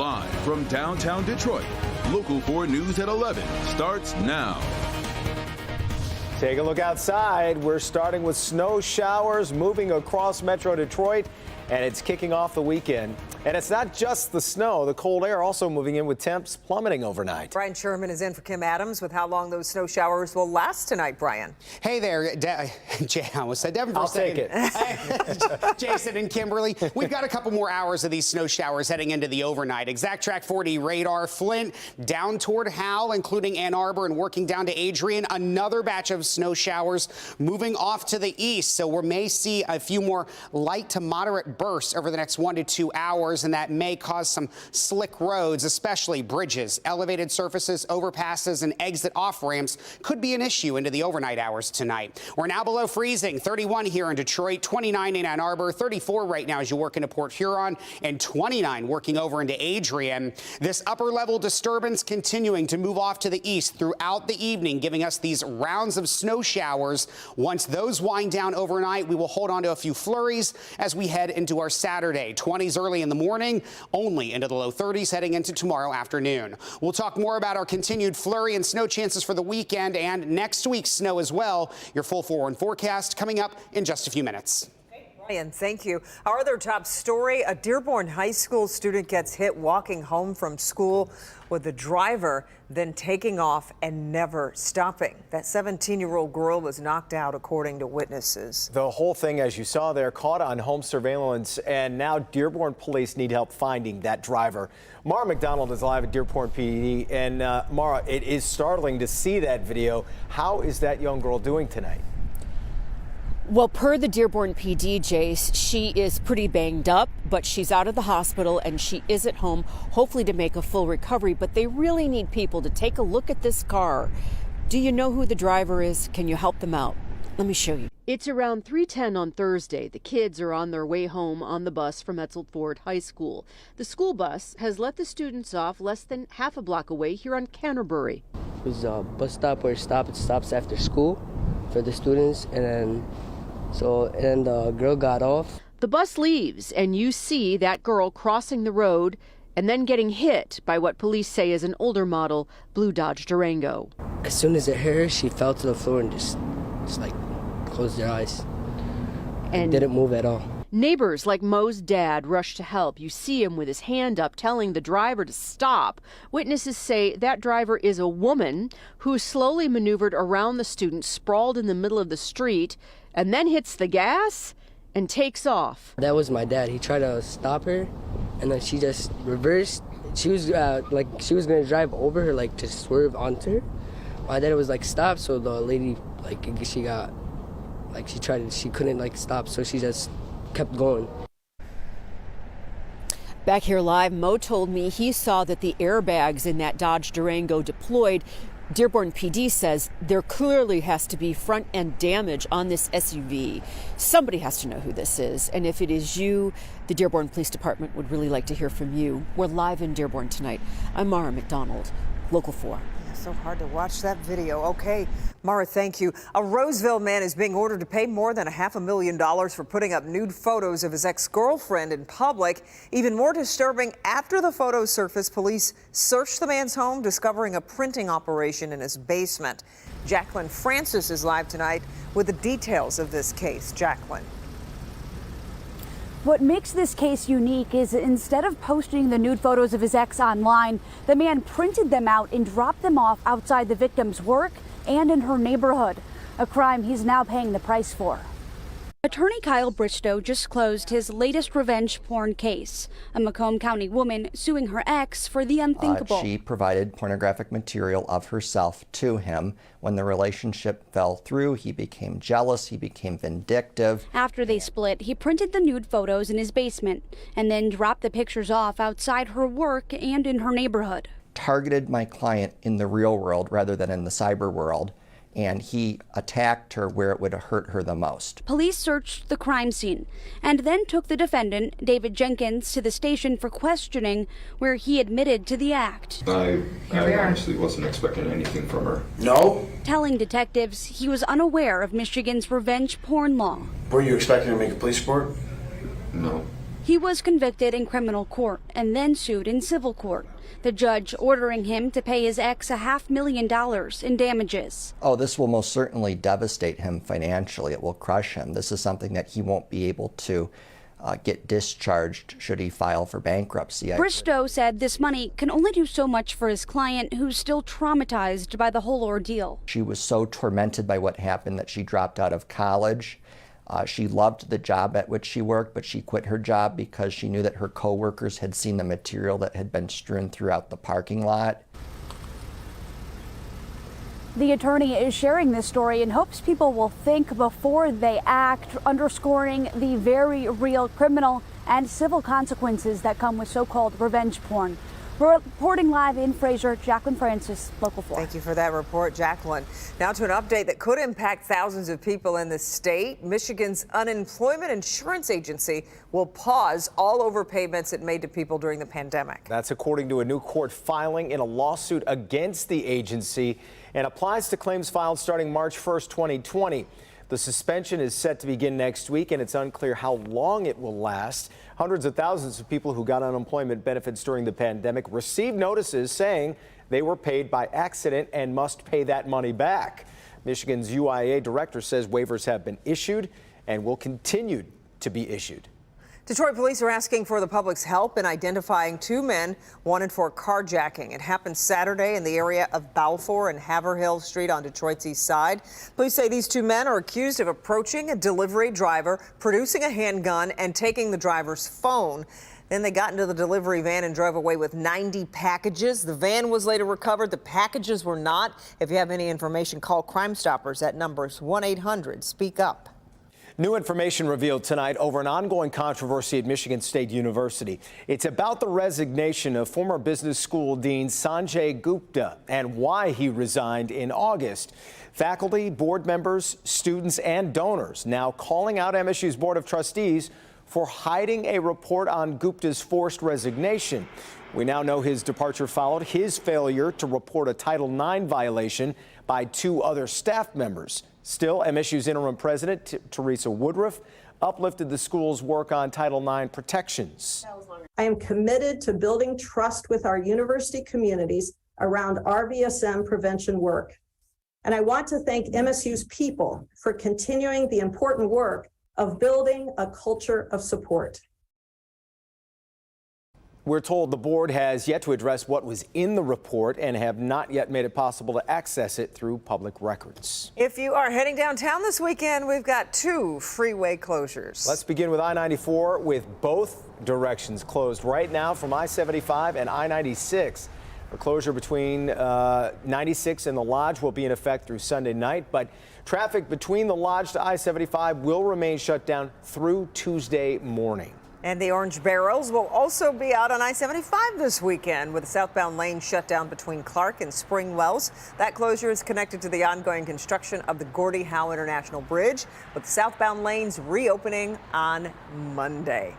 Live from downtown Detroit, Local 4 News at 11 starts now. Take a look outside. We're starting with snow showers moving across Metro Detroit, and it's kicking off the weekend. And it's not just the snow. The cold air also moving in with temps plummeting overnight. Brian Sherman is in for Kim Adams with how long those snow showers will last tonight, Brian. Hey there, Jay, I almost said Devin for I'll a second. take it. Jason and Kimberly, we've got a couple more hours of these snow showers heading into the overnight. Exact Track 40 radar, Flint down toward Howell, including Ann Arbor, and working down to Adrian. Another batch of snow showers moving off to the east. So we may see a few more light to moderate bursts over the next 1 to 2 hours. And that may cause some slick roads, especially bridges, elevated surfaces, overpasses, and exit off ramps could be an issue into the overnight hours tonight. We're now below freezing, 31 here in Detroit, 29 in Ann Arbor, 34 right now as you work into Port Huron, and 29 working over into Adrian. This upper level disturbance continuing to move off to the east throughout the evening, giving us these rounds of snow showers. Once those wind down overnight, we will hold on to a few flurries as we head into our Saturday. 20s early in the morning, only into the low 30s heading into tomorrow afternoon. We'll talk more about our continued flurry and snow chances for the weekend and next week's snow as well. Your full 4-1 forecast coming up in just a few minutes. Brian, thank you. Our other top story, a Dearborn High School student gets hit walking home from school with the driver then taking off and never stopping. That 17-year-old girl was knocked out, according to witnesses. The whole thing, as you saw there, caught on home surveillance, and now Dearborn police need help finding that driver. Mara McDonald is live at Dearborn PD, and Mara, it is startling to see that video. How is that young girl doing tonight? Well, per the Dearborn PD, Jace, she is pretty banged up, but she's out of the hospital and she is at home, hopefully to make a full recovery. But they really need people to take a look at this car. Do you know who the driver is? Can you help them out? Let me show you. It's around 3:10 on Thursday. The kids are on their way home on the bus from Etzel Ford High School. The school bus has let the students off less than half a block away here on Canterbury. It was a bus stop where it stops after school for the students, and then the girl got off. The bus leaves and you see that girl crossing the road and then getting hit by what police say is an older model blue Dodge Durango. As soon as it hit her, she fell to the floor and just like closed her eyes and didn't move at all. Neighbors like Mo's dad rush to help. You see him with his hand up telling the driver to stop. Witnesses say that driver is a woman who slowly maneuvered around the student sprawled in the middle of the street and then hits the gas and takes off. That was my dad. He tried to stop her and then she just reversed. She was she was going to drive over her, like to swerve onto her. My dad was like, stop. So the lady, she couldn't stop. So she just kept going. Back here live, Mo told me he saw that the airbags in that Dodge Durango deployed. Dearborn PD says there clearly has to be front end damage on this SUV. Somebody has to know who this is. And if it is you, the Dearborn Police Department would really like to hear from you. We're live in Dearborn tonight. I'm Mara McDonald, Local 4. So hard to watch that video. Okay, Mara, thank you. A Roseville man is being ordered to pay more than $500,000 for putting up nude photos of his ex-girlfriend in public. Even more disturbing, after the photos surfaced, police searched the man's home, discovering a printing operation in his basement. Jacqueline Francis is live tonight with the details of this case. Jacqueline. What makes this case unique is instead of posting the nude photos of his ex online, the man printed them out and dropped them off outside the victim's work and in her neighborhood, a crime he's now paying the price for. Attorney Kyle Bristow just closed his latest revenge porn case, a Macomb County woman suing her ex for the unthinkable. She provided pornographic material of herself to him. When the relationship fell through, he became jealous, he became vindictive. After they split, he printed the nude photos in his basement and then dropped the pictures off outside her work and in her neighborhood. Targeted my client in the real world rather than in the cyber world, and he attacked her where it would have hurt her the most. Police searched the crime scene and then took the defendant, David Jenkins, to the station for questioning, where he admitted to the act. I honestly wasn't expecting anything from her. No? Telling detectives he was unaware of Michigan's revenge porn law. Were you expecting to make a police report? No. He was convicted in criminal court and then sued in civil court. The judge ordering him to pay his ex $500,000 in damages. Oh, this will most certainly devastate him financially. It will crush him. This is something that he won't be able to get discharged should he file for bankruptcy. Bristow said this money can only do so much for his client, who's still traumatized by the whole ordeal. She was so tormented by what happened that she dropped out of college. She loved the job at which she worked, but she quit her job because she knew that her coworkers had seen the material that had been strewn throughout the parking lot. The attorney is sharing this story and hopes people will think before they act, underscoring the very real criminal and civil consequences that come with so-called revenge porn. We're reporting live in Fraser, Jacqueline Francis, Local 4. Thank you for that report, Jacqueline. Now to an update that could impact thousands of people in the state. Michigan's Unemployment Insurance Agency will pause all overpayments it made to people during the pandemic. That's according to a new court filing in a lawsuit against the agency and applies to claims filed starting March 1st, 2020. The suspension is set to begin next week, and it's unclear how long it will last. Hundreds of thousands of people who got unemployment benefits during the pandemic received notices saying they were paid by accident and must pay that money back. Michigan's UIA director says waivers have been issued and will continue to be issued. Detroit police are asking for the public's help in identifying two men wanted for carjacking. It happened Saturday in the area of Balfour and Haverhill Street on Detroit's east side. Police say these two men are accused of approaching a delivery driver, producing a handgun, and taking the driver's phone. Then they got into the delivery van and drove away with 90 packages. The van was later recovered. The packages were not. If you have any information, call Crime Stoppers at numbers 1-800-SPEAK-UP. New information revealed tonight over an ongoing controversy at Michigan State University. It's about the resignation of former business school dean Sanjay Gupta and why he resigned in August. Faculty, board members, students, and donors now calling out MSU's Board of Trustees for hiding a report on Gupta's forced resignation. We now know his departure followed his failure to report a Title IX violation by two other staff members. Still, MSU's interim president, Teresa Woodruff, uplifted the school's work on Title IX protections. I am committed to building trust with our university communities around RVSM prevention work. And I want to thank MSU's people for continuing the important work of building a culture of support. We're told the board has yet to address what was in the report and have not yet made it possible to access it through public records. If you are heading downtown this weekend, we've got two freeway closures. Let's begin with I-94 with both directions closed right now from I-75 and I-96. A closure between 96 and the Lodge will be in effect through Sunday night, but traffic between the Lodge to I-75 will remain shut down through Tuesday morning. And the Orange Barrels will also be out on I-75 this weekend with the southbound lane shut down between Clark and Spring Wells. That closure is connected to the ongoing construction of the Gordie Howe International Bridge, with the southbound lanes reopening on Monday.